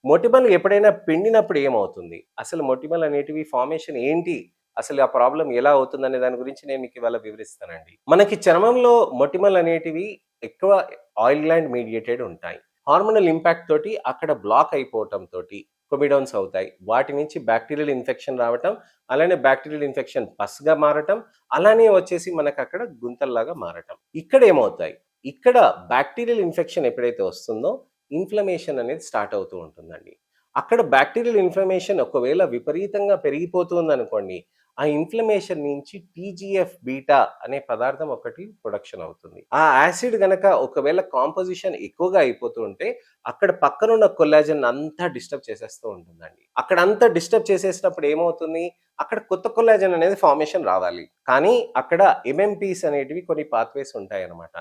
మొటిమలు ఎప్పుడైనా పిండినప్పుడు ఏమవుతుంది? అసలు మొటిమలు అనేటివి ఫార్మేషన్ ఏంటి? అసలు ఆ ప్రాబ్లమ్ ఎలా అవుతుందనే దాని గురించి నేను మీకు ఇవాళ వివరిస్తానండి. మనకి చర్మంలో మొటిమలు అనేటివి ఎక్కువ ఆయిల్ గ్లాండ్ మీడియేటెడ్ ఉంటాయి. హార్మోనల్ ఇంపాక్ట్ తోటి అక్కడ బ్లాక్ అయిపోవటం తోటి కొమిడౌన్స్ అవుతాయి. వాటి నుంచి బాక్టీరియల్ ఇన్ఫెక్షన్ రావటం, అలానే బాక్టీరియల్ ఇన్ఫెక్షన్ పస్‌గా మారటం, అలానే వచ్చేసి మనకక్కడ గుంతల్లాగా మారటం. ఇక్కడ ఏమవుతాయి? ఇక్కడ బాక్టీరియల్ ఇన్ఫెక్షన్ ఎప్పుడైతే వస్తుందో ఇన్‌ఫ్లమేషన్ అనేది స్టార్ట్ అవుతూ ఉంటుందండి. అక్కడ బాక్టీరియల్ ఇన్‌ఫ్లమేషన్ ఒకవేళ విపరీతంగా పెరిగిపోతుందనుకోండి, ఆ ఇన్‌ఫ్లమేషన్ నుంచి టీజీఎఫ్ బీటా అనే పదార్థం ఒకటి ప్రొడక్షన్ అవుతుంది. ఆ యాసిడ్ గనక ఒకవేళ కాంపోజిషన్ ఎక్కువగా అయిపోతూ ఉంటే, అక్కడ పక్కనున్న కొల్లాజెన్ అంతా డిస్టర్బ్ చేసేస్తూ ఉంటుందండి. అక్కడంతా డిస్టర్బ్ చేసేసినప్పుడు ఏమవుతుంది? అక్కడ కొత్త కొల్లాజెన్ అనేది ఫార్మేషన్ రావాలి. కానీ అక్కడ ఎంఎంపీస్ అనేటివి కొన్ని పాత్వేస్ ఉంటాయన్నమాట.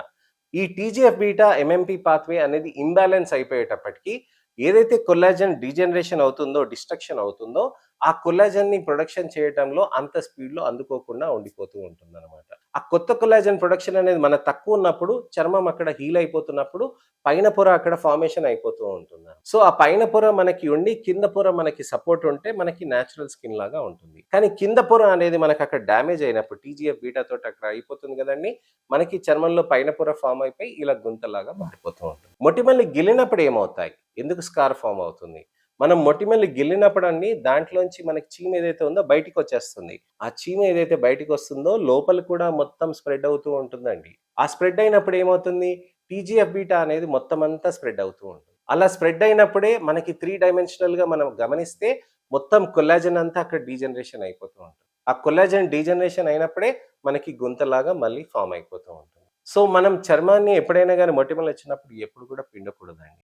ఈ టీజీఎఫ్ బీటా ఎంఎంపీ పాత్వే అనేది ఇంబాలెన్స్ అయిపోయేటప్పటికి ఏదైతే కొల్లాజెన్ డీజనరేషన్ అవుతుందో, డిస్ట్రక్షన్ అవుతుందో, ఆ కొల్లాజెన్‌ని ప్రొడక్షన్ చేయటంలో అంత స్పీడ్‌లో అందుకోకుండా ఉండిపోతూ ఉంటుందన్నమాట. ఆ కొత్త కొల్లాజెన్ ప్రొడక్షన్ అనేది మనకు తక్కువున్నప్పుడు, చర్మం అక్కడ హీల్ అయిపోతున్నప్పుడు, పైన పొర అక్కడ ఫార్మేషన్ అయిపోతూ ఉంటుంది. సో, ఆ పైన పొర మనకి ఉండి, కింద పొర మనకి సపోర్ట్ ఉంటే మనకి నేచురల్ స్కిన్ లాగా ఉంటుంది. కానీ కింద పొర అనేది మనకు అక్కడ డ్యామేజ్ అయినప్పుడు టీజీఎఫ్ బీటా తోటి అక్కడ అయిపోతుంది కదండీ! మనకి చర్మంలో పైన పొర ఫార్మ్ అయిపోయి ఇలా గుంతలాగా మారిపోతూ ఉంటుంది. మొటిమల్ని గిల్లినప్పుడు ఏమవుతాయి? ఎందుకు స్కార్ ఫార్మ్ అవుతుంది? మనం మొటిమల్ని గిల్లినప్పుడండి దాంట్లోంచి మనకి చీమ ఏదైతే ఉందో బయటికొచ్చేస్తుంది. ఆ చీమ ఏదైతే బయటికొస్తుందో లోపల కూడా మొత్తం స్ప్రెడ్ అవుతూ ఉంటుందండి. ఆ స్ప్రెడ్ అయినప్పుడు ఏమవుతుంది? టీజీఎఫ్ బీటా అనేది మొత్తం అంతా స్ప్రెడ్ అవుతూ ఉంటుంది. అలా స్ప్రెడ్ అయినప్పుడే మనకి 3 డైమెన్షనల్‌గా మనం గమనిస్తే మొత్తం కొల్లాజెన్ అంతా అక్కడ డీజనరేషన్ అయిపోతూ ఉంటుంది. ఆ కొల్లాజెన్ డీజనరేషన్ అయినప్పుడే మనకి గుంతలాగా మళ్ళీ ఫార్మ్ అయిపోతూ ఉంటుంది. సో, మనం చర్మాన్ని ఎప్పుడైనా గాని మొటిమలొచ్చినప్పుడు ఎప్పుడు కూడా పిండకూడదండి.